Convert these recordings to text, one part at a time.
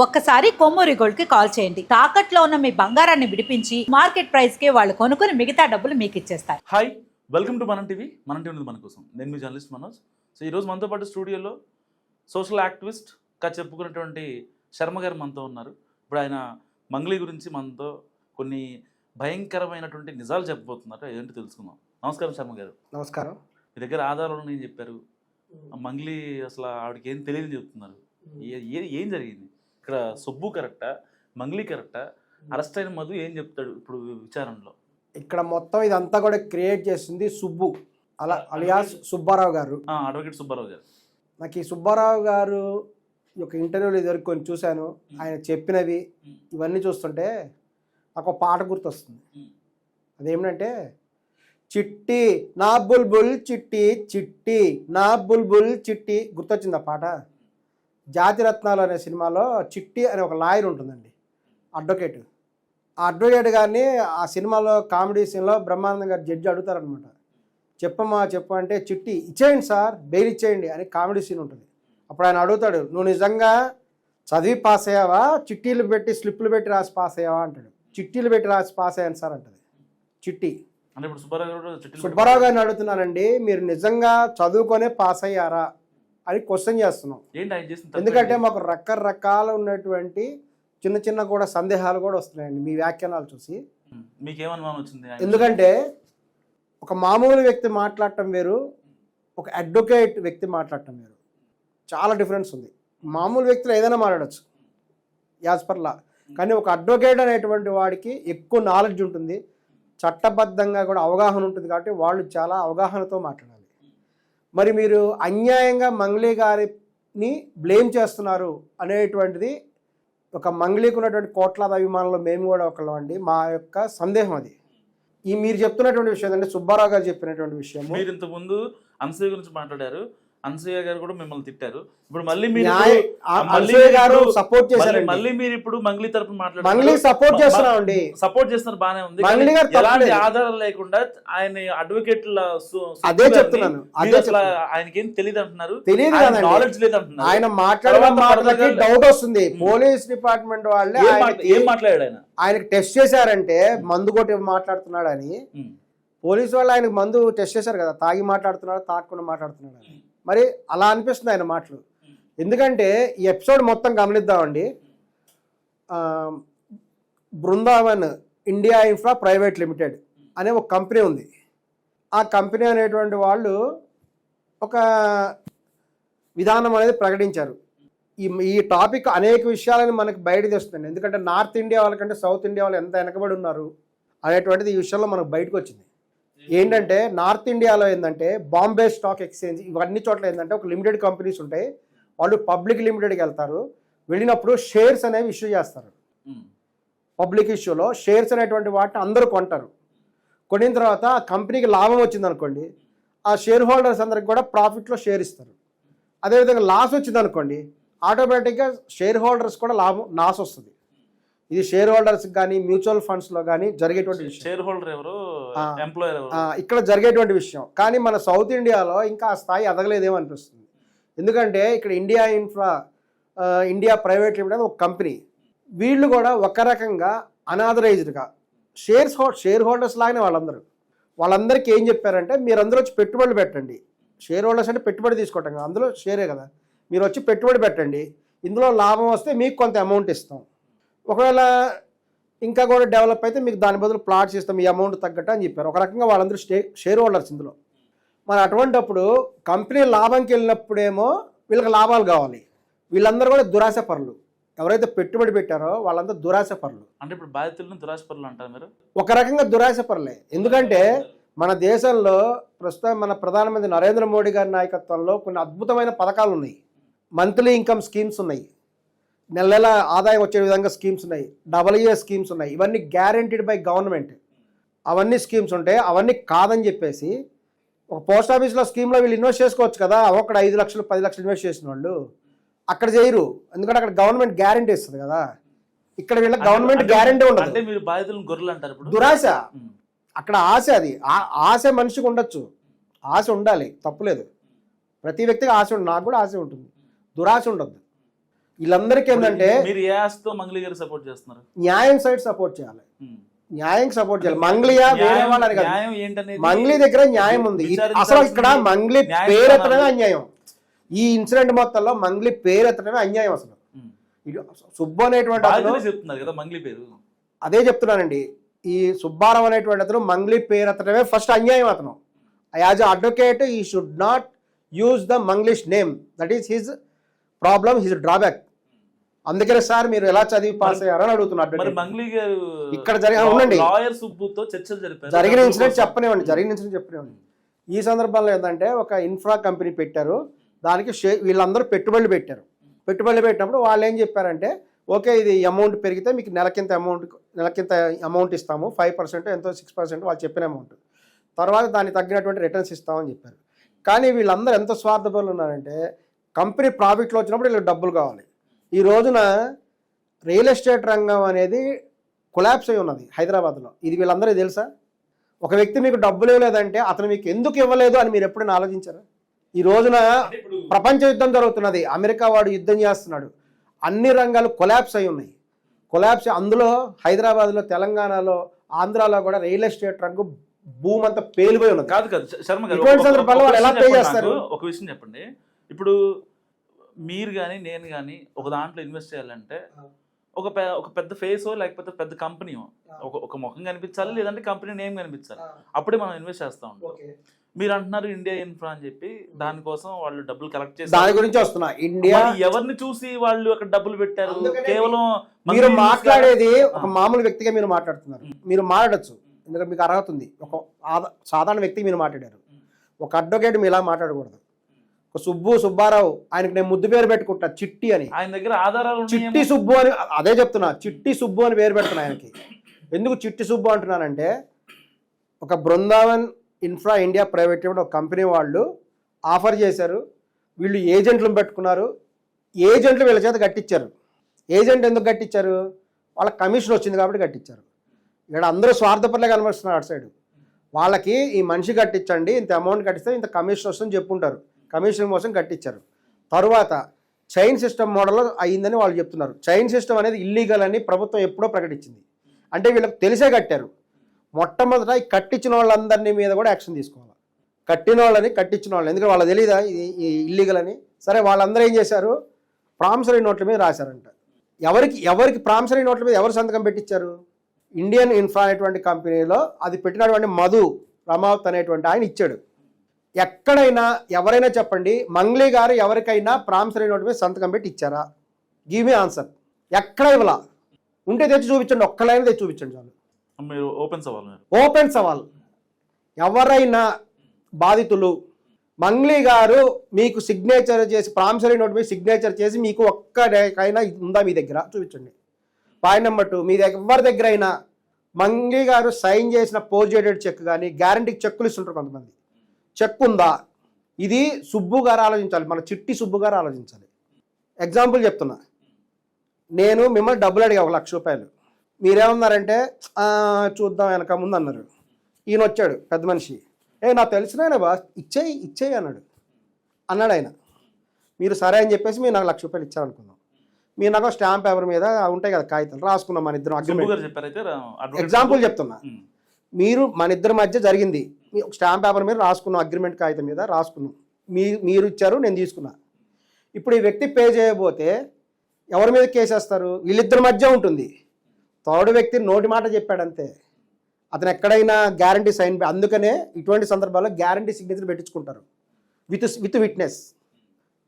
ఒక్కసారి కొమ్మూరి గోల్డ్ కి కాల్ చేయండి. తాకట్లో ఉన్న మీ బంగారాన్ని విడిపించి మార్కెట్ ప్రైస్ కి వాళ్ళు కొనుక్కుని మిగతా డబ్బులు మీకు ఇచ్చేస్తారు. హాయ్, వెల్కమ్ టు మనం టీవీ. మన టీవీ మన కోసం నేను మీ జర్నలిస్ట్ మనోజ్. సో ఈరోజు మనతో పాటు స్టూడియోలో సోషల్ యాక్టివిస్ట్గా చెప్పుకున్నటువంటి శర్మ గారు మనతో ఉన్నారు. ఇప్పుడు ఆయన మంగ్లీ గురించి మనతో కొన్ని భయంకరమైనటువంటి నిజాలు చెప్పబోతున్నారు. ఏంటి తెలుసుకుందాం. నమస్కారం శర్మ గారు. నమస్కారం. మీ దగ్గర ఆధారాలు ఏం చెప్పారు? మంగ్లీ అసలు ఆవిడకి ఏం తెలియదు చెప్తున్నారు. ఏం జరిగింది ఇక్కడ? సుబ్బు కరెక్టా, మంగ్లీ కరెక్టా, అరెస్ట్ అయిన మధు ఏం చెప్తాడు ఇప్పుడు విచారణలో? ఇక్కడ మొత్తం ఇదంతా కూడా క్రియేట్ చేసింది సుబ్బు, అలియాస్ సుబ్బారావు గారు, అడ్వకేట్ సుబ్బారావు గారు. నాకు ఈ సుబ్బారావు గారు ఒక ఇంటర్వ్యూలు ఇదివరకు కొన్ని చూశాను. ఆయన చెప్పినవి ఇవన్నీ చూస్తుంటే నాకు ఒక పాట గుర్తొస్తుంది. అదేమిటంటే, చిట్టి నా బుల్బుల్ చిట్టి చిట్టి నా బుల్బుల్ చిట్టి. గుర్తొచ్చింది ఆ పాట. జాతిరత్నాలు అనే సినిమాలో చిట్టి అనే ఒక లాయర్ ఉంటుందండి, అడ్వకేట్. ఆ అడ్వకేట్ గారిని ఆ సినిమాలో కామెడీ సీన్లో బ్రహ్మానందం గారు జడ్జి అడుగుతారనమాట, చెప్పమ్మా చెప్పు అంటే, చిట్టి ఇచ్చేయండి సార్, బెయిల్ ఇచ్చేయండి అని కామెడీ సీన్ ఉంటుంది. అప్పుడు ఆయన అడుగుతాడు, నువ్వు నిజంగా చదివి పాస్ అయ్యావా, చిట్టీలు పెట్టి స్లిప్లు పెట్టి రాసి పాస్ అయ్యావా అంటాడు. చిట్టీలు పెట్టి రాసి పాస్ అయ్యాను సార్ అంటది చిట్టి. అంటే ఇప్పుడు సుబ్బారావు గారిని అడుగుతున్నానండి, మీరు నిజంగా చదువుకొనే పాస్ అయ్యారా అని క్వశ్చన్ చేస్తున్నాం. ఎందుకంటే మాకు రకరకాల ఉన్నటువంటి చిన్న చిన్న కూడా సందేహాలు కూడా వస్తున్నాయండి మీ వ్యాఖ్యానాలు చూసి. మీకేమనుమానం వచ్చింది? ఎందుకంటే ఒక మామూలు వ్యక్తి మాట్లాడటం వేరు, ఒక అడ్వకేట్ వ్యక్తి మాట్లాడటం వేరు. చాలా డిఫరెన్స్ ఉంది. మామూలు వ్యక్తులు ఏదైనా మాట్లాడచ్చు యాజ్ పర్ లా, కానీ ఒక అడ్వకేట్ అనేటువంటి వాడికి ఎక్కువ నాలెడ్జ్ ఉంటుంది, చట్టబద్ధంగా కూడా అవగాహన ఉంటుంది. కాబట్టి వాళ్ళు చాలా అవగాహనతో మాట్లాడాలి. మరి మీరు అన్యాయంగా మంగ్లీ గారిని బ్లేమ్ చేస్తున్నారు అనేటువంటిది ఒక మంగ్లీకి ఉన్నటువంటి కోట్లాది అభిమానులు మేము కూడా ఒకళ్ళం అండి. మా యొక్క సందేహం అది. ఈ మీరు చెప్తున్నటువంటి విషయం అంటే సుబ్బారావు గారు చెప్పినటువంటి విషయం. మీరు ఇంతకుముందు అనసూయ గురించి మాట్లాడారు, అనసూయ గారు కూడా మిమ్మల్ని తిట్టారు. ఇప్పుడు మళ్ళీ మీరు గారు సపోర్ట్ చేశారు. మళ్ళీ మీరు ఇప్పుడు మంగ్లీ తరపున మాట్లాడారు. మంగ్లీ సపోర్ట్ చేస్తున్నారండి. సపోర్ట్ చేస్తున్నారు, బానే ఉంది. మంగ్లీ గారు ఎలాంటి ఆధారాలు లేకుండా ఆయన అడ్వకేట్ అదే చెప్తున్నాను, ఆయనకి ఏం తెలియదు అంటున్నారు. తెలియదు కదండి, నాలెడ్జ్ లేదు అంటున్నారు. ఆయన మాట్లాడే డౌట్ వస్తుంది. పోలీస్ డిపార్ట్మెంట్ వాళ్ళే ఏం మాట్లాడాడు ఆయన? ఆయనకి టెస్ట్ చేశారంటే మందు కొట్టి మాట్లాడుతున్నాడు అని. పోలీసు వాళ్ళు ఆయనకు మందు టెస్ట్ చేశారు కదా, తాగి మాట్లాడుతున్నాడు తాగకుండా మాట్లాడుతున్నాడు అని. మరి అలా అనిపిస్తుంది ఆయన మాటలు. ఎందుకంటే ఈ ఎపిసోడ్ మొత్తం గమనిద్దామండి. Brindavan India infra private limited అనే ఒక కంపెనీ ఉంది. ఆ కంపెనీ అనేటువంటి వాళ్ళు ఒక విధానం అనేది ప్రకటించారు. ఈ టాపిక్ అనేక విషయాలను మనకు బయట తెస్తుంది. ఎందుకంటే నార్త్ ఇండియా వాళ్ళకంటే సౌత్ ఇండియా వాళ్ళు ఎంత వెనకబడి ఉన్నారు అనేటువంటిది ఈ విషయంలో మనకు బయటకు వచ్చింది. ఏంటంటే నార్త్ ఇండియాలో ఏంటంటే బాంబే స్టాక్ ఎక్స్చేంజ్ ఇవన్నీ చోట్ల ఏంటంటే ఒక లిమిటెడ్ కంపెనీస్ ఉంటాయి. వాళ్ళు పబ్లిక్ లిమిటెడ్కి వెళ్తారు. వెళ్ళినప్పుడు షేర్స్ అనేవి ఇష్యూ చేస్తారు. పబ్లిక్ ఇష్యూలో షేర్స్ అనేటువంటి వాటిని అందరూ కొంటారు. కొనిన తర్వాత ఆ కంపెనీకి లాభం వచ్చింది అనుకోండి, ఆ షేర్ హోల్డర్స్ అందరికి కూడా ప్రాఫిట్లో షేర్ ఇస్తారు. అదేవిధంగా లాస్ వచ్చింది అనుకోండి, ఆటోమేటిక్గా షేర్ హోల్డర్స్ కూడా లాస్ వస్తుంది. ఇది షేర్ హోల్డర్స్ కానీ మ్యూచువల్ ఫండ్స్లో కానీ జరిగేటువంటి విషయం. షేర్ హోల్డర్ ఎవరు, ఎంప్లాయర్ ఎవరు, ఇక్కడ జరిగేటువంటి విషయం. కానీ మన సౌత్ ఇండియాలో ఇంకా ఆ స్థాయి ఎదగలేదేమో అనిపిస్తుంది. ఎందుకంటే ఇక్కడ ఇండియా ప్రైవేట్ లిమిటెడ్ ఒక కంపెనీ, వీళ్ళు కూడా ఒక రకంగా అనాథరైజ్డ్గా షేర్ హోల్డర్స్ లాగానే వాళ్ళందరికీ ఏం చెప్పారంటే, మీరు అందరూ వచ్చి పెట్టుబడులు పెట్టండి. షేర్ హోల్డర్స్ అంటే పెట్టుబడి తీసుకోవటం కదా, అందులో షేరే కదా, మీరు వచ్చి పెట్టుబడి పెట్టండి, ఇందులో లాభం వస్తే మీకు కొంత అమౌంట్ ఇస్తాం, ఒకవేళ ఇంకా కూడా డెవలప్ అయితే మీకు దాని బదులు ప్లాట్స్ ఇస్తాం ఈ అమౌంట్ తగ్గట్టు అని చెప్పారు. ఒక రకంగా వాళ్ళందరూ షేర్ హోల్డర్స్ ఇందులో. మరి అటువంటిప్పుడు కంపెనీ లాభంకి వెళ్ళినప్పుడేమో వీళ్ళకి లాభాలు కావాలి. వీళ్ళందరూ కూడా దురాశ పరులు. ఎవరైతే పెట్టుబడి పెట్టారో వాళ్ళంతా దురాశ పరులు. అంటే ఇప్పుడు బాధితులను దురాశ పరులు అంటారు మీరు? ఒక రకంగా దురాశ పరులే. ఎందుకంటే మన దేశంలో ప్రస్తుతం మన ప్రధానమంత్రి నరేంద్ర మోడీ గారి నాయకత్వంలో కొన్ని అద్భుతమైన పథకాలు ఉన్నాయి. మంత్లీ ఇన్కమ్ స్కీమ్స్ ఉన్నాయి, నెల నెల ఆదాయం వచ్చే విధంగా స్కీమ్స్ ఉన్నాయి, AA స్కీమ్స్ ఉన్నాయి. ఇవన్నీ గ్యారెంటీడ్ బై గవర్నమెంట్. అవన్నీ స్కీమ్స్ ఉంటాయి. అవన్నీ కాదని చెప్పేసి ఒక పోస్ట్ ఆఫీస్లో స్కీమ్లో వీళ్ళు ఇన్వెస్ట్ చేసుకోవచ్చు కదా, అక్కడ 5 లక్షలు 10 లక్షలు ఇన్వెస్ట్ చేసిన వాళ్ళు అక్కడ చేయరు. ఎందుకంటే అక్కడ గవర్నమెంట్ గ్యారెంటీ ఇస్తుంది కదా, ఇక్కడ వీళ్ళకి గవర్నమెంట్ గ్యారెంటీ ఉండదు. అంటే మీరు బాధితులను గొర్రెలు అంటారు. దురాశ. అక్కడ ఆశ, అది ఆశ మనిషికి ఉండొచ్చు, ఆశ ఉండాలి, తప్పులేదు. ప్రతి వ్యక్తికి ఆశ ఉంటుంది, నాకు కూడా ఆశ ఉంటుంది, దురాశ ఉండద్దు. వీళ్ళందరికీ ఏంటంటే మీరు ఏ ఆస్తితో మంగ్లీ గారు సపోర్ట్ చేస్తున్నారు? న్యాయం సైడ్ సపోర్ట్ చేయాలి, న్యాయం సపోర్ట్ చేయాలి. మంగ్లీయా వేరే వాళ్ళని కాదు, న్యాయం ఏంటనేది మంగ్లీ దగ్గర న్యాయం ఉంది. అసలు ఇక్కడ మంగ్లీ పేరెత్తడమే అన్యాయం. ఈ ఇన్సిడెంట్ మొత్తంలో మంగ్లీ పేరెత్తడమే అన్యాయం. అసలు సుబ్బు అనేటువంటి అతను చెప్తున్నారు కదా మంగ్లీ పేరు, అదే చెప్తున్నానండి. ఈ సుబ్బారావు అనేటువంటి అతను మంగ్లీ పేరెత్తడమే ఫస్ట్ అన్యాయం. అతను as advocate he should not use the Mangli's name. That is his problem, his drawback. అందుకనే సార్ మీరు ఎలా చదివి పాస్ అయ్యారని అడుగుతున్నారు. ఇక్కడ ఉండండి, జరిగిన ఇన్సిడెంట్ చెప్పనివ్వండి. ఈ సందర్భంలో ఏంటంటే ఒక ఇన్ఫ్రా కంపెనీ పెట్టారు, దానికి వీళ్ళందరూ పెట్టుబడులు పెట్టినప్పుడు వాళ్ళు ఏం చెప్పారంటే ఓకే ఇది అమౌంట్ పెరిగితే మీకు నెలకింత అమౌంట్ ఇస్తాము, 5% ఎంతో 6% వాళ్ళు చెప్పిన అమౌంట్, తర్వాత దానికి తగ్గినటువంటి రిటర్న్స్ ఇస్తామని చెప్పారు. కానీ వీళ్ళందరూ ఎంత స్వార్థపరులు ఉన్నారంటే కంపెనీ ప్రాఫిట్లో వచ్చినప్పుడు వీళ్ళకి డబ్బులు కావాలి. ఈ రోజున రియల్ ఎస్టేట్ రంగం అనేది కొలాప్స్ అయి ఉన్నది హైదరాబాద్లో. ఇది వీళ్ళందరూ తెలుసా? ఒక వ్యక్తి మీకు డబ్బులు ఇవ్వలేదంటే అతను మీకు ఎందుకు ఇవ్వలేదు అని మీరు ఎప్పుడైనా ఆలోచించారా? ఈ రోజున ప్రపంచ యుద్ధం జరుగుతున్నది, అమెరికా వాడు యుద్ధం చేస్తున్నాడు, అన్ని రంగాలు కొలాప్స్ అయి ఉన్నాయి. అందులో హైదరాబాద్లో, తెలంగాణలో, ఆంధ్రాలో కూడా రియల్ ఎస్టేట్ రంగం భూమి అంతా పేలిపోయి ఉన్నది. కాదు శర్మ గారు, ఎలా పే చేస్తారు? ఒక విషయం చెప్పండి. ఇప్పుడు మీరు కానీ నేను కానీ ఒక దాంట్లో ఇన్వెస్ట్ చేయాలంటే ఒక పెద్ద ఫేసో లేకపోతే పెద్ద కంపెనీయో ఒక ముఖం కనిపించాలి, లేదంటే కంపెనీ నేమ్ కనిపించాలి, అప్పుడే మనం ఇన్వెస్ట్ చేస్తా ఉంటాం. మీరు అంటున్నారు ఇండియా ఇన్ఫ్రా అని చెప్పి, దానికోసం వాళ్ళు డబ్బులు కలెక్ట్ చేసి దాని గురించి వస్తున్నా. ఇండియా ఎవరిని చూసి వాళ్ళు అక్కడ డబ్బులు పెట్టారు? కేవలం మీరు మాట్లాడేది ఒక మామూలు వ్యక్తిగా మీరు మాట్లాడుతున్నారు. మీరు మాట్లాడచ్చు, ఎందుకంటే మీకు అర్హత ఉంది. ఒక సాధారణ వ్యక్తికి మీరు మాట్లాడారు. ఒక అడ్వకేట్ మీరు ఇలా మాట్లాడకూడదు. ఒక సుబ్బారావు, ఆయనకు నేను ముద్దు పేరు పెట్టుకుంటా చిట్టి అని, ఆయన దగ్గర ఆధారాలు చిట్టి సుబ్బు అని, అదే చెప్తున్నా, చిట్టి సుబ్బు అని పేరు పెడుతున్నా ఆయనకి. ఎందుకు చిట్టి సుబ్బు అంటున్నానంటే ఒక Brindavan infra India private limited ఒక కంపెనీ వాళ్ళు ఆఫర్ చేశారు, వీళ్ళు ఏజెంట్లను పెట్టుకున్నారు, ఏజెంట్లు వీళ్ళ చేత కట్టించారు. ఏజెంట్ ఎందుకు కట్టించారు? వాళ్ళ కమిషన్ వచ్చింది కాబట్టి కట్టించారు. ఇక్కడ అందరూ స్వార్థపరులే కనిపిస్తున్నారు అటు సైడ్. వాళ్ళకి ఈ మనిషి కట్టించండి, ఇంత అమౌంట్ కట్టిస్తే ఇంత కమిషన్ వస్తుందని చెప్పుంటారు, కమిషన్ కోసం కట్టించారు. తరువాత చైన్ సిస్టమ్ మోడల్లో అయ్యిందని వాళ్ళు చెప్తున్నారు. చైన్ సిస్టమ్ అనేది ఇల్లీగల్ అని ప్రభుత్వం ఎప్పుడో ప్రకటించింది. అంటే వీళ్ళకి తెలిసే కట్టారు. మొట్టమొదట ఈ కట్టించిన వాళ్ళందరినీ మీద కూడా యాక్షన్ తీసుకోవాలి. కట్టిన వాళ్ళని, కట్టించిన వాళ్ళని, ఎందుకంటే వాళ్ళకి తెలియదా ఇది ఇల్లీగల్ అని? సరే, వాళ్ళందరూ ఏం చేశారు? ప్రామిసరీ నోట్ల మీద రాశారంట. ఎవరికి ప్రామిసరీ నోట్ల మీద ఎవరు సంతకం పెట్టించారు? ఇండియన్ ఇన్ఫ్రా అనేటువంటి కంపెనీలో అది పెట్టినటువంటి మధు రమావత్ అనేటువంటి ఆయన ఇచ్చాడు. ఎక్కడైనా ఎవరైనా చెప్పండి, మంగ్లీ గారు ఎవరికైనా ప్రామిసరీ నోట్ మీద సంతకం పెట్టి ఇచ్చారా? Give me answer. ఎక్కడ ఇవ్వాల? ఉంటే తెచ్చి చూపించండి, ఒక్కలైనా తెచ్చి చూపించండి చాలు. ఓపెన్ సవాల్. ఎవరైనా బాధితులు మంగ్లీ గారు మీకు సిగ్నేచర్ చేసి, ప్రామిసరీ నోట్ మీద సిగ్నేచర్ చేసి మీకు ఒక్కడైనా ఉందా మీ దగ్గర? చూపించండి. పాయింట్ నెంబర్ 2, మీ దగ్గర ఎవరి దగ్గర అయినా మంగ్లీ గారు సైన్ చేసిన పోస్టెడ్ చెక్ కానీ, గ్యారంటీకి చెక్కులు ఇస్తుంటారు కొంతమంది, చెక్ ఉందా? ఇది సుబ్బు గారు ఆలోచించాలి, మన చిట్టి సుబ్బు గారు ఆలోచించాలి. ఎగ్జాంపుల్ చెప్తున్నా, నేను మిమ్మల్ని డబ్బులు అడిగా 1,00,000 రూపాయలు. మీరేమన్నారంటే చూద్దాం వెనక ముందు అన్నారు. ఈయన వచ్చాడు పెద్ద మనిషి, నాకు తెలిసిన బా ఇచ్చేయి అన్నాడు ఆయన. మీరు సరే అని చెప్పేసి మీరు నాకు 1,00,000 రూపాయలు ఇచ్చారనుకుందాం. మీరు నాకు స్టాంప్ పేపర్ మీద ఉంటాయి కదా కాగితాలు, రాసుకున్నాం మన ఇద్దరం అగ్రిమెంట్. ఎగ్జాంపుల్ చెప్తున్నా, మీరు మన ఇద్దరి మధ్య జరిగింది, స్టాంప్ పేపర్ మీద రాసుకున్నాం, అగ్రిమెంట్ కాగితం మీద రాసుకున్నాం, మీరు ఇచ్చారు, నేను తీసుకున్నా. ఇప్పుడు ఈ వ్యక్తి పే చేయబోతే ఎవరి మీద కేసేస్తారు? వీళ్ళిద్దరి మధ్య ఉంటుంది. థర్డ్ వ్యక్తి నోటి మాట చెప్పాడంతే, అతను ఎక్కడైనా గ్యారంటీ సైన్. అందుకనే ఇటువంటి సందర్భాల్లో గ్యారంటీ సిగ్నేచర్ పెట్టించుకుంటారు with witness.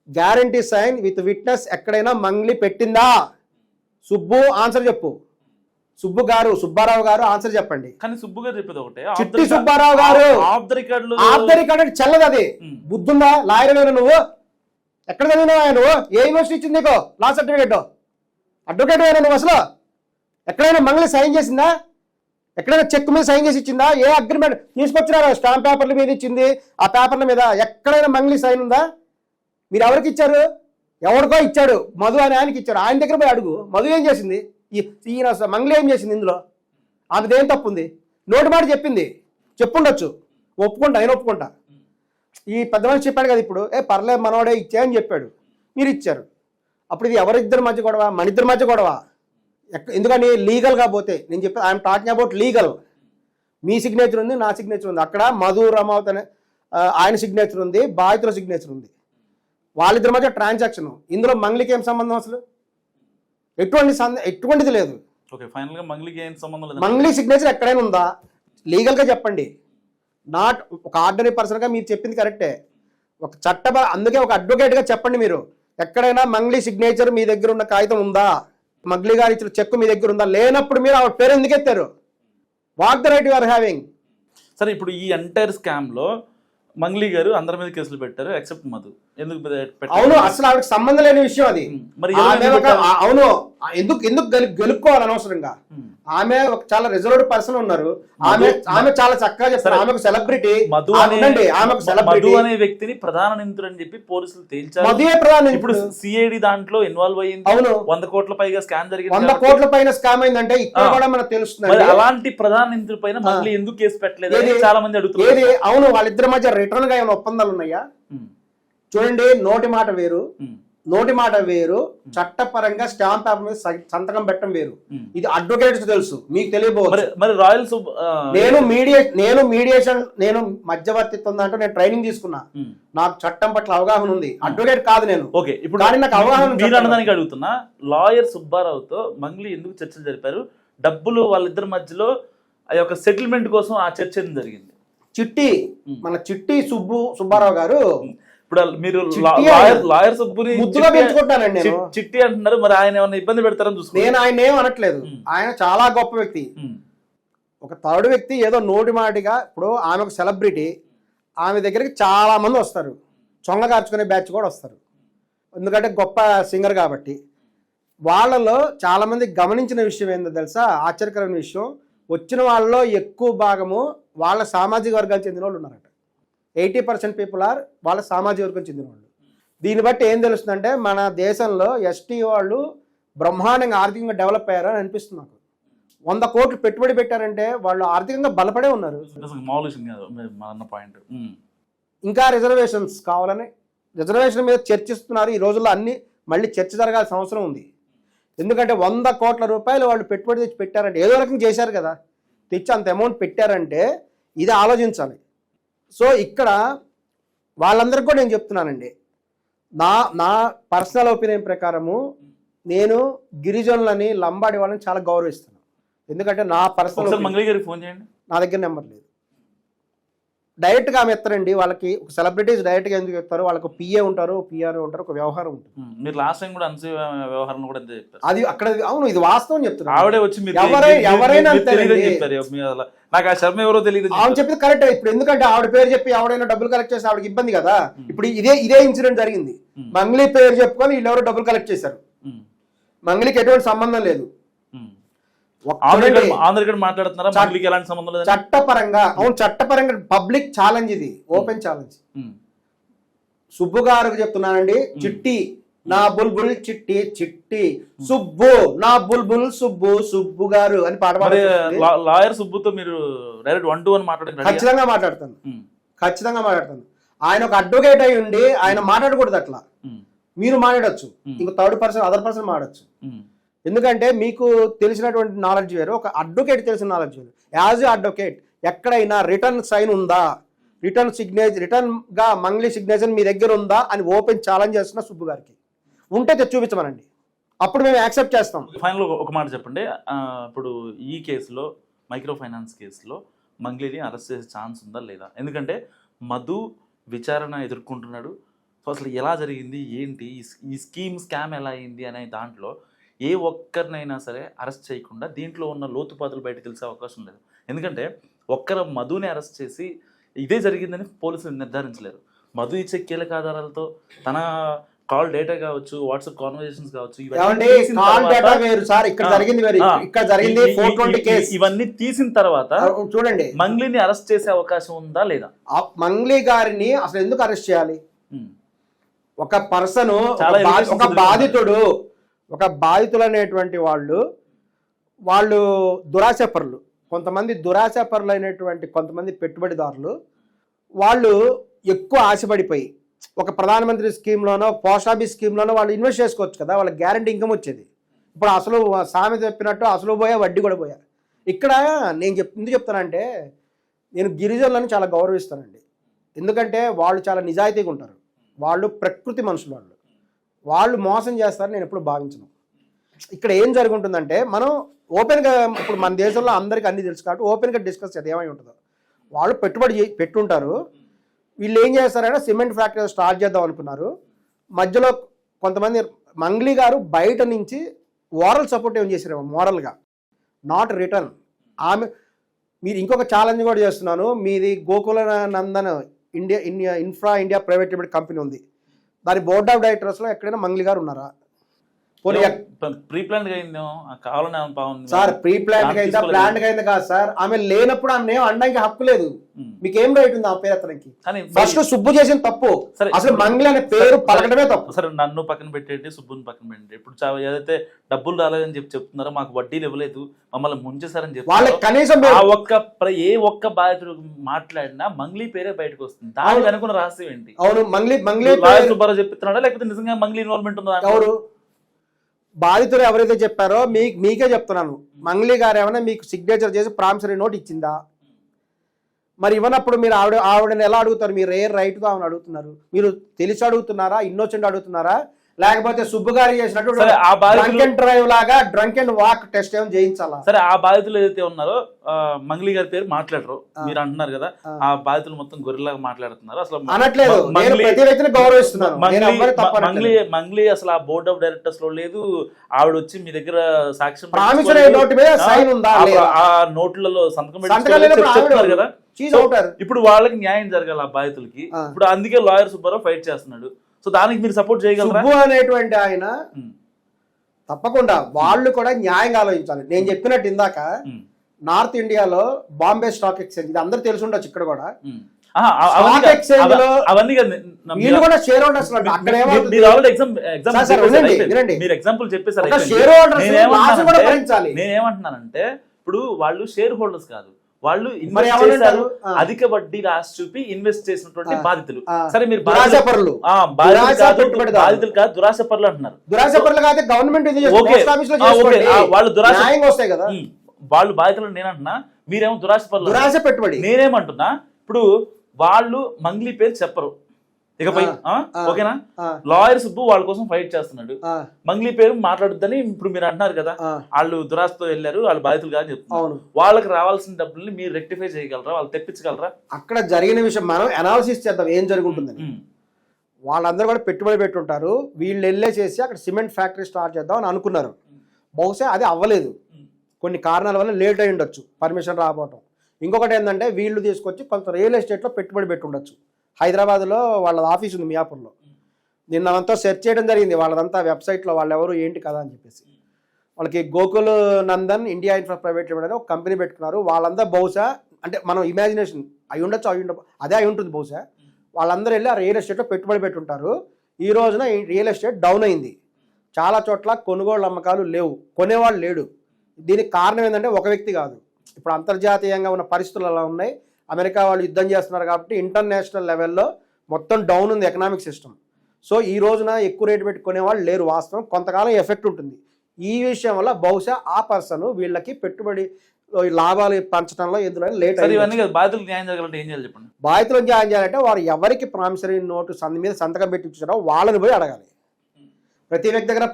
Guarantee sign with witness ఎక్కడైనా మంగ్లీ పెట్టిందా? సుబ్బు ఆన్సర్ చెప్పు. సుబ్బారావు గారు ఆన్సర్ చెప్పండి. కానీ సుబ్బు గారు చెప్పేది ఒకటే, చిట్టి సుబ్బారావు గారు ఆఫ్ ద రికార్డ్ చెల్లదు. అది బుద్ధుందా? లాయర్ నువ్వు ఎక్కడ చదివినావా? నువ్వు ఏ యూనివర్సిటీ ఇచ్చింది నీకు లా సర్టిఫికేట్? అడ్వకేట్ అయినా నువ్వు అసలు ఎక్కడైనా మంగ్లీ సైన్ చేసిందా? ఎక్కడైనా చెక్ మీద సైన్ చేసి ఇచ్చిందా? ఏ అగ్రిమెంట్ తీసుకొచ్చినారా? స్టాంప్ పేపర్ల మీద ఇచ్చింది, ఆ పేపర్ల మీద ఎక్కడైనా మంగ్లీ సైన్ ఉందా? మీరు ఎవరికి ఇచ్చారు? ఎవరికో ఇచ్చాడు, మధు అని ఆయనకి ఇచ్చాడు. ఆయన దగ్గర పోయి అడుగు, మధు ఏం చేసింది, ఈయన మంగ్లీ ఏం చేసింది ఇందులో? ఆమెదేం తప్పు ఉంది? నోటి మాట చెప్పింది, చెప్పుండొచ్చు, ఒప్పుకుంటా, నేను ఒప్పుకుంటా. ఈ పెద్ద మనిషి చెప్పాడు కదా ఇప్పుడు, పర్లేదు మనోడే ఇచ్చా అని చెప్పాడు, మీరు ఇచ్చారు. అప్పుడు ఇది ఎవరిద్దరి మధ్య గొడవ? మన ఇద్దరి మధ్య గొడవ. ఎందుకని లీగల్గా పోతే నేను చెప్పి I'm talking about legal. Me signature ఉంది, నా సిగ్నేచర్ ఉంది, అక్కడ మధు రమావత్ అనే ఆయన సిగ్నేచర్ ఉంది, బాధితుల సిగ్నేచర్ ఉంది, వాళ్ళిద్దరి మధ్య ట్రాన్సాక్షన్. ఇందులో మంగ్లీకి ఏం సంబంధం అసలు? ఎటువంటిది లేదు. ఓకే, ఫైనల్ గా మంగ్లీకి ఏం సంబంధం లేదు. మంగ్లీ సిగ్నేచర్ ఎక్కడైనా ఉందా? లీగల్గా చెప్పండి. నాట్ ఒక ఆర్డినరీ పర్సన్గా మీరు చెప్పింది కరెక్టే. ఒక అందుకే ఒక అడ్వకేట్గా చెప్పండి. మీరు ఎక్కడైనా మంగ్లీ సిగ్నేచర్ మీ దగ్గర ఉన్న కాగితం ఉందా? మంగ్లీ గారు ఇచ్చిన చెక్ మీ దగ్గర ఉందా? లేనప్పుడు మీరు ఆవిడ పేరు ఎందుకు ఎత్తారు? What the right you are having? సరే, ఇప్పుడు ఈ ఎంటైర్ స్కామ్ లో మంగ్లీ గారు అందరి మీద కేసులు పెట్టారు ఎక్సెప్ట్ మధు. ఎందుకు పెట్టారు? అవును, అసలు ఆవిడకి సంబంధం లేని విషయం అది. మరి అవును, ఎందుకు గెలుపుకోవాలి అనవసరంగా? ఆమె ఒక చాలా రిజర్వ్డ్ పర్సన్ ఉన్నారు. ఆమె చాలా చక్కగా చెప్తారు. ఆమె ఒక సెలబ్రిటీ. మధు అనే వ్యక్తిని ప్రధాన నిందితుడు అని చెప్పి పోలీసులు తేల్చారు. మధువే ప్రధాన. ఇప్పుడు సిఐడి దాంట్లో ఇన్వాల్వ్ అయ్యింది. అవును, 100 కోట్ల పైగా స్కామ్ జరిగింది. 100 కోట్ల పైన స్కామ్ అయిందంటే ఇక్కడ కూడా మనకు తెలుస్తుంది. అలాంటి ప్రధాన నిందితుడి పైన మళ్ళీ ఎందుకు కేసు పెట్టలేదు చాలా మంది అడుగుతున్నారు. అవును, వాళ్ళిద్దరి మధ్య రిటర్న్ గా ఏమైనా ఒప్పందాలు ఉన్నాయా? చూడండి, నోటి మాట వేరు, చట్టపరంగా స్టాంప్ పేపర్ మీద సంతకం పెట్టడం వేరు. ఇది అడ్వకేట్స్ తెలుసు, మీకు తెలియబోదు. మరి రాయల్స్ నేను మధ్యవర్తిత్వం దాంట్లో నేను ట్రైనింగ్ తీసుకున్నా. నాకు చట్టం పట్ల అవగాహన ఉంది. అడ్వకేట్ కాదు నేను. ఓకే, ఇప్పుడు నాకు అవగాహన అన్నదానికి అడుగుతున్నా. లాయర్ సుబ్బారావుతో మంగ్లీ ఎందుకు చర్చలు జరిపారు? డబ్బులు వాళ్ళిద్దరి మధ్యలో ఆ యొక్క సెటిల్మెంట్ కోసం ఆ చర్చ జరిగింది. మన చిట్టి సుబ్బారావు గారు. ఇప్పుడు మీరు లాయర్ సుబ్బుని ముద్దుగా పెంచుకుంటానండి నేను. చిట్టి అంటున్నారు, మరి ఆయన ఏమన్నా ఇబ్బంది పెడతారని చూసుకుని. నేను ఆయన ఏం అనట్లేదు. ఆయన చాలా గొప్ప వ్యక్తి. ఒక థర్డ్ వ్యక్తి ఏదో నోటి మాటిగా. ఇప్పుడు ఆమె ఒక సెలబ్రిటీ, ఆమె దగ్గరికి చాలా మంది వస్తారు, చొంగ కార్చుకునే బ్యాచ్ కూడా వస్తారు, ఎందుకంటే గొప్ప సింగర్ కాబట్టి. వాళ్ళలో చాలా మంది గమనించిన విషయం ఏంటో తెలుసా? ఆశ్చర్యకరమైన విషయం. వచ్చిన వాళ్ళలో ఎక్కువ భాగము వాళ్ళ సామాజిక వర్గాలు చెందిన వాళ్ళు ఉన్నారట. 80% పీపుల్ ఆర్ వాళ్ళ సామాజిక వర్గం చెందిన వాళ్ళు. దీన్ని బట్టి ఏం తెలుస్తుందంటే మన దేశంలో ఎస్టీ వాళ్ళు బ్రహ్మాండంగా ఆర్థికంగా డెవలప్ అయ్యారని అనిపిస్తుంది నాకు. 100 కోట్లు పెట్టుబడి పెట్టారంటే వాళ్ళు ఆర్థికంగా బలపడే ఉన్నారు. ఇంకా రిజర్వేషన్స్ కావాలని రిజర్వేషన్ మీద చర్చిస్తున్నారు. ఈ రోజుల్లో అన్ని మళ్ళీ చర్చ జరగాల్సిన అవసరం ఉంది. ఎందుకంటే 100 కోట్ల రూపాయలు వాళ్ళు పెట్టుబడి తెచ్చి పెట్టారంటే ఏదో రకంగా చేశారు కదా. తెచ్చి అంత అమౌంట్ పెట్టారంటే ఇది ఆలోచించాలి. సో ఇక్కడ వాళ్ళందరికీ కూడా నేను చెప్తున్నానండి, నా పర్సనల్ ఒపీనియన్ ప్రకారము నేను గిరిజనులని, లంబాడి వాళ్ళని చాలా గౌరవిస్తాను. ఎందుకంటే నా పర్సనల్ మంగ్లీ గారికి ఫోన్ చేయండి, నా దగ్గర నెంబర్ లేదు. డైరెక్ట్గా ఆమె ఎత్తారండి. వాళ్ళకి ఒక సెలబ్రిటీస్ డైరెక్ట్గా ఎందుకు ఎత్తారు? వాళ్ళకు పిఏ ఉంటారు, పిఆర్ ఉంటారు, ఒక వ్యవహారం ఉంటుంది. మీరు లాస్ట్ టైం కూడా అన్సీ వ్యవహారం కూడా చెప్పారు. అది అక్కడ అవును, ఇది వాస్తవం చెప్తున్నారు. ఆవిడే వచ్చి ఎవరైనా నాకు ఆ శర్మ ఎవరో తెలియదు. ఆమె చెప్పింది కరెక్ట్. ఇప్పుడు ఎందుకంటే ఆవిడ పేరు చెప్పి ఎవడైనా డబ్బులు కలెక్ట్ చేస్తే ఆవిడకి ఇబ్బంది కదా. ఇప్పుడు ఇదే ఇన్సిడెంట్ జరిగింది. మంగ్లీ పేరు చెప్పుకొని వీళ్ళెవరో డబ్బులు కలెక్ట్ చేశారు. మంగ్లీకి ఎటువంటి సంబంధం లేదు. చట్టపరంగా అవును, చట్టపరంగా పబ్లిక్ ఛాలెంజ్, ఇది ఓపెన్ ఛాలెంజ్. సుబ్బు గారికి చెప్తున్నానండి, చిట్టి నా బుల్బుల్ చిట్టి చిట్టి సుబ్బు నా బుల్బుల్ సుబ్బు సుబ్బు గారు అని పాట పాడారు. లాయర్ సుబ్బుతో మీరు డైరెక్ట్ 1-to-1 మాట్లాడారు? ఖచ్చితంగా మాట్లాడతాను. ఆయన ఒక అడ్వకేట్ అయి ఉండి ఆయన మాట్లాడకూడదు అట్లా. మీరు మాట్లాడచ్చు, ఇంకో అదర్ పర్సన్ మాట్లాడచ్చు. ఎందుకంటే మీకు తెలిసినటువంటి నాలెడ్జ్ వేరు, ఒక అడ్వకేట్ తెలిసిన నాలెడ్జ్ వేరు. యాజ్ ఏ అడ్వకేట్ ఎక్కడైనా రిటర్న్ సైన్ ఉందా, రిటర్న్ గా మంగ్లీ సిగ్నేచర్ మీ దగ్గర ఉందా అని ఓపెన్ ఛాలెంజ్ చేస్తున్న సుబ్బు గారికి. ఉంటే తెచ్చి చూపించమనండి, అప్పుడు మేము యాక్సెప్ట్ చేస్తాం. ఫైనల్ ఒక మాట చెప్పండి. ఇప్పుడు ఈ కేసులో, మైక్రో ఫైనాన్స్ కేసులో మంగ్లీని అరెస్ట్ చేసే ఛాన్స్ ఉందా లేదా? ఎందుకంటే మధు విచారణ ఎదుర్కొంటున్నాడు. సో అసలు ఎలా జరిగింది, ఏంటి, ఈ స్కామ్ ఎలా అయింది అనే దాంట్లో ఏ ఒక్కరినైనా సరే అరెస్ట్ చేయకుండా దీంట్లో ఉన్న లోతుపాతులు బయట తెలిసే అవకాశం లేదు. ఎందుకంటే మధుని అరెస్ట్ చేసి ఇదే జరిగిందని పోలీసులు నిర్ధారించలేరు. మధు ఇచ్చే కీలక ఆధారాలతో తన కాల్ డేటా కావచ్చు, వాట్సాప్ కాన్వర్జేషన్స్ కావచ్చు, ఇవన్నీ తీసిన తర్వాత చూడండి మంగ్లీని అరెస్ట్ చేసే అవకాశం ఉందా లేదా? మంగ్లీ గారిని అసలు ఎందుకు అరెస్ట్ చేయాలి? ఒక పర్సన్, ఒక బాధితులు అనేటువంటి వాళ్ళు దురాశపరులు, కొంతమంది దురాశపరులు అయినటువంటి కొంతమంది పెట్టుబడిదారులు, వాళ్ళు ఎక్కువ ఆశపడిపోయి ఒక ప్రధానమంత్రి స్కీమ్లోనో పోస్ట్ ఆఫీస్ స్కీమ్లోనో వాళ్ళు ఇన్వెస్ట్ చేసుకోవచ్చు కదా, వాళ్ళకి గ్యారంటీ ఇన్కమ్ వచ్చేది. ఇప్పుడు అసలు సామెత చెప్పినట్టు అసలు పోయా వడ్డీ కూడా పోయా. ఇక్కడ నేను ఎందుకు చెప్తానంటే నేను గిరిజనులను చాలా గౌరవిస్తానండి. ఎందుకంటే వాళ్ళు చాలా నిజాయితీగా ఉంటారు, వాళ్ళు ప్రకృతి మనుషులు, వాళ్ళు మోసం చేస్తారని నేను ఎప్పుడు భావించను. ఇక్కడ ఏం జరుగుతుందంటే మనం ఓపెన్గా ఇప్పుడు మన దేశంలో అందరికీ అన్నీ తెలుసు కాబట్టి ఓపెన్గా డిస్కస్ చేద్దాం ఏమై ఉంటుందో. వాళ్ళు పెట్టుబడి పెట్టుంటారు, వీళ్ళు ఏం చేస్తారంటే సిమెంట్ ఫ్యాక్టరీ స్టార్ట్ చేద్దాం అనుకున్నారు. మధ్యలో కొంతమంది మంగ్లీ గారు బయట నుంచి ఓరల్ సపోర్ట్ ఏం చేశారు, మోరల్గా నాట్ రిటర్న్. ఆమె మీరు ఇంకొక ఛాలెంజ్ కూడా చేస్తున్నాను, మీది Gokula Nandan infra India private limited company ఉంది, దాని బోర్డ్ ఆఫ్ డైరెక్టర్స్లో ఎక్కడైనా మంగ్లీ గారు ఉన్నారా? ప్రీ ప్లాన్ కావాలని సార్ ప్రీ ప్లాన్ అయిందా ప్లాన్ అయిందా కాదు సార్, ఆమె లేనప్పుడు ఆమె ఏం అనడానికి హక్కు లేదు. మీకేం రైట్ ఉంది ఆ పేరు అతనికి? ఫస్ట్ సుబ్బు చేసిన తప్పు, అసలు మంగ్లీ అనే పేరు పలకడమే తప్పు. సరే నన్ను పక్కన పెట్టేటి, సుబ్బుని పక్కన పెట్టండి. ఇప్పుడు ఏదైతే డబ్బులు రాలేదని చెప్తున్నారో, మాకు వడ్డీలు ఇవ్వలేదు, మమ్మల్ని ముంచేశారని చెప్పి వాళ్ళకి కనీసం ఏ ఒక్క బాధితుడు మాట్లాడినా మంగ్లీ పేరే బయటకు వస్తుంది. దానికి అనుకున్న రహస్యం ఏంటి? అవును, మంగ్లీ సుబ్బారావు చెప్తున్నాడా లేకపోతే నిజంగా మంగ్లీ ఇన్వాల్వ్మెంట్ ఉందా? ఎవరు బాధితులు ఎవరైతే చెప్పారో మీకే చెప్తున్నాను, మంగ్లీ గారు ఏమైనా మీకు సిగ్నేచర్ చేసి ప్రామిసరీ నోట్ ఇచ్చిందా? మరి ఇవ్వనప్పుడు మీరు ఆవిడని ఎలా అడుగుతారు? మీరు ఏ రైట్గా ఆమెను అడుగుతున్నారు? మీరు తెలిసి అడుగుతున్నారా, ఇన్నోసెంట్ అడుగుతున్నారా, లేకపోతే సుబ్బు గారు చేసినట్టు డ్రంక్ అండ్ డ్రైవ్ లాగా డ్రంక్ అండ్ వాక్ టెస్ట్ ఏమైనా చేయించాలా? సరే, ఆ బాధితులు ఏదైతే ఉన్నారో మంగ్లీ గారి పేరు మాట్లాడరు మీరు అంటున్నారు కదా, ఆ బాధితులు మొత్తం గొర్రెలాగా మాట్లాడుతున్నారు. అసలు అనట్లేదు, ప్రతి వ్యక్తిని గౌరవిస్తున్నాను. మంగ్లీ అసలు ఆ బోర్డ్ ఆఫ్ డైరెక్టర్స్ లో లేదు. ఆవిడ వచ్చి మీ దగ్గర సాక్ష్యం ఆ నోట్లలో సంతకం చెప్తున్నారు కదా. ఇప్పుడు వాళ్ళకి న్యాయం జరగాలి ఆ బాధితులకి. ఇప్పుడు అందుకే లాయర్ సుబ్బారావు ఫైట్ చేస్తున్నాడు. సో దానికి మీరు సపోర్ట్ చేయగలరా? సుబ్బు అనేటువంటి ఆయన తప్పకుండా వాళ్ళు కూడా న్యాయంగా ఆలోచించాలి. నేను చెప్పినట్టు ఇందాక నార్త్ ఇండియాలో బాంబే స్టాక్ ఎక్స్చేంజ్, ఇది అందరూ తెలిసి ఉండొచ్చు. ఇక్కడ కూడా ఎక్స్చేంజ్ లో వీళ్ళు కూడా షేర్ హోల్డర్స్. అక్కడ నేనేమంటున్నానంటే ఇప్పుడు వాళ్ళు షేర్ హోల్డర్స్ కాదు, వాళ్ళు అధిక వడ్డీ రాసి చూపి ఇన్వెస్ట్ చేసినటువంటి బాధితులు. సరే, మీరు బాధితులు కాదు దురాశపరులు అంటున్నారు. దురాశపరులు కాదు, గవర్నమెంట్ వాళ్ళు దురాశ వస్తాయి కదా, వాళ్ళు బాధితులు. నేనంటున్నా మీరేమో దురాశపరులు, దురాశ పెట్టుబడి. నేనేమంటున్నా ఇప్పుడు వాళ్ళు మంగ్లీ పేరు చెప్పరు ఇకపై, ఓకేనా? లాయర్ సుబ్బు వాళ్ళ కోసం ఫైట్ చేస్తున్నాడు, మంగ్లీ పేరు మాట్లాడుద్దని ఇప్పుడు మీరు అంటున్నారు కదా. వాళ్ళు దురాశతో వెళ్ళారు, వాళ్ళు బాధితులు కాదని చెప్తున్నారు. వాళ్ళకి రావాల్సిన డబ్బుల్ని మీరు రెక్టిఫై చేయగలరా? వాళ్ళు తెప్పించగలరా? అక్కడ జరిగిన విషయం మనం అనాలిసిస్ చేద్దాం, ఏం జరుగుతుందని. వాళ్ళందరూ కూడా పెట్టుబడి పెట్టుంటారు, వీళ్ళు వెళ్ళేసేసి అక్కడ సిమెంట్ ఫ్యాక్టరీ స్టార్ట్ చేద్దాం అని అనుకున్నారు. బహుశా అది అవ్వలేదు, కొన్ని కారణాల వల్ల లేట్ అయి ఉండొచ్చు, పర్మిషన్ రాకపోవటం. ఇంకొకటి ఏంటంటే వీళ్ళు తీసుకొచ్చి కొంత రియల్ ఎస్టేట్లో పెట్టుబడి పెట్టి ఉండొచ్చు. హైదరాబాద్లో వాళ్ళ ఆఫీస్ ఉంది, మియాపూర్లో. నిన్నంతా సెర్చ్ చేయడం జరిగింది వాళ్ళదంతా వెబ్సైట్లో, వాళ్ళు ఎవరు ఏంటి కదా అని చెప్పేసి. వాళ్ళకి Gokul Nandan India infra private limited ఒక కంపెనీ పెట్టుకున్నారు. వాళ్ళంతా బహుశా అంటే మనం ఇమాజినేషన్ అయి ఉండొచ్చు, అదే అయి ఉంటుంది బహుశా. వాళ్ళందరూ వెళ్ళి ఆ రియల్ ఎస్టేట్లో పెట్టుబడి పెట్టుంటారు. ఈ రోజున రియల్ ఎస్టేట్ డౌన్ అయింది, చాలా చోట్ల కొనుగోలు అమ్మకాలు లేవు, కొనేవాళ్ళు లేడు. దీనికి కారణం ఏంటంటే ఒక వ్యక్తి కాదు, ఇప్పుడు అంతర్జాతీయంగా ఉన్న పరిస్థితులు అలా ఉన్నాయి. అమెరికా వాళ్ళు యుద్ధం చేస్తున్నారు కాబట్టి ఇంటర్నేషనల్ లెవెల్లో మొత్తం డౌన్ ఉంది ఎకనామిక్ సిస్టమ్. సో ఈ రోజున ఎక్కువ రేటు పెట్టుకునే వాళ్ళు లేరు. వాస్తవం కొంతకాలం ఎఫెక్ట్ ఉంటుంది. ఈ విషయం వల్ల బహుశా ఆ పర్సన్ వీళ్ళకి పెట్టుబడి లాభాలు పంచడంలో ఎందులో లేట్ అయింది. బాధితులకు న్యాయం జరగాలంటే ఏం చేయాలి చెప్పండి? బాధితులకు న్యాయం చేయాలంటే వారు ఎవరికి ప్రామిసరీ నోటు మీద సంతకం పెట్టి ఇచ్చారో వాళ్ళని పోయి అడగాలి. ప్రతి వ్యక్తి దగ్గర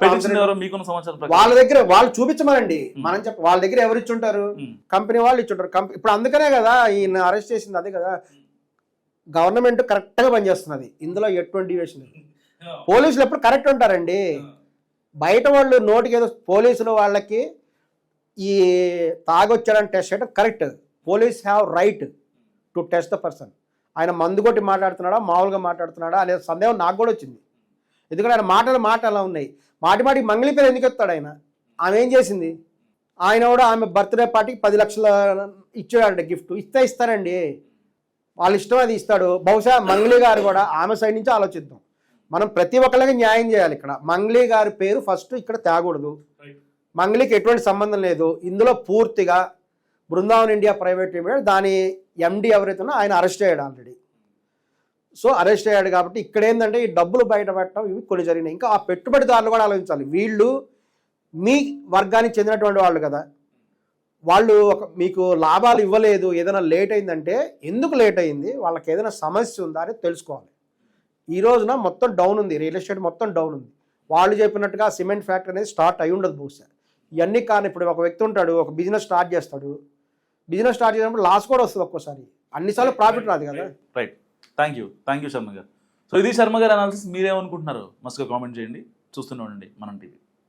వాళ్ళ దగ్గర వాళ్ళు చూపించమనండి, మనం చెప్ప వాళ్ళ దగ్గర ఎవరు ఇచ్చుంటారు? కంపెనీ వాళ్ళు ఇచ్చుంటారు. ఇప్పుడు అందుకనే కదా ఈయన అరెస్ట్ చేసింది, అదే కదా. గవర్నమెంట్ కరెక్ట్గా పనిచేస్తున్నది, ఇందులో ఎటువంటి డివియేషన్ లేదు. పోలీసులు ఎప్పుడు కరెక్ట్ ఉంటారండి, బయట వాళ్ళు నోటికి ఏదో. పోలీసులు వాళ్ళకి ఈ తాగొచ్చాడని టెస్ట్ చేయడం correct. Police have right to test the person. ఆయన మందు కొట్టి మాట్లాడుతున్నాడా మామూలుగా మాట్లాడుతున్నాడా అనే సందేహం నాకు కూడా వచ్చింది. ఎందుకంటే ఆయన మాటలు అలా ఉన్నాయి. మాటి మంగ్లీ పేరు ఎందుకు ఎత్తాడు ఆయన? ఆమె ఏం చేసింది? ఆయన కూడా ఆమె బర్త్డే పార్టీకి 10 లక్షలు ఇచ్చాడంటే గిఫ్ట్. ఇస్తారండి, వాళ్ళ ఇష్టం, అది ఇస్తాడు. బహుశా మంగ్లీ గారు కూడా ఆమె సైడ్ నుంచి ఆలోచిద్దాం. మనం ప్రతి ఒక్కరికి న్యాయం చేయాలి. ఇక్కడ మంగ్లీ గారి పేరు ఫస్ట్ ఇక్కడ తేకూడదు. మంగ్లీకి ఎటువంటి సంబంధం లేదు ఇందులో. పూర్తిగా బృందావన్ ఇండియా ప్రైవేట్ లిమిటెడ్ దాని ఎండి ఎవరైతే ఉన్నా ఆయన అరెస్ట్ అయ్యాడు ఆల్రెడీ. సో అరెస్ట్ అయ్యాడు కాబట్టి ఇక్కడ ఏంటంటే ఈ డబ్బులు బయటపడటం ఇవి కొన్ని జరిగినాయి. ఇంకా ఆ పెట్టుబడిదారులు కూడా ఆలోచించాలి. వీళ్ళు మీ వర్గానికి చెందినటువంటి వాళ్ళు కదా, వాళ్ళు మీకు లాభాలు ఇవ్వలేదు, ఏదైనా లేట్ అయిందంటే ఎందుకు లేట్ అయింది, వాళ్ళకి ఏదైనా సమస్య ఉందా అని తెలుసుకోవాలి. ఈ రోజున మొత్తం డౌన్ ఉంది, రియల్ ఎస్టేట్ మొత్తం డౌన్ ఉంది. వాళ్ళు చెప్పినట్టుగా సిమెంట్ ఫ్యాక్టరీ అనేది స్టార్ట్ అయి ఉండదు బహుశా. ఇవన్నీ కానీ ఇప్పుడు ఒక వ్యక్తి ఉంటాడు, ఒక బిజినెస్ స్టార్ట్ చేస్తాడు, బిజినెస్ స్టార్ట్ చేసినప్పుడు లాస్ కూడా వస్తుంది ఒక్కోసారి, అన్నిసార్లు ప్రాఫిట్ రాదు కదా. రైట్, థ్యాంక్ యూ శర్మ గారు. సో ఇది శర్మ గారు అనాలిసిస్. మీరేమనుకుంటున్నారు మస్తుగా కామెంట్ చేయండి. చూస్తూనే ఉండండి మనం టీవీ.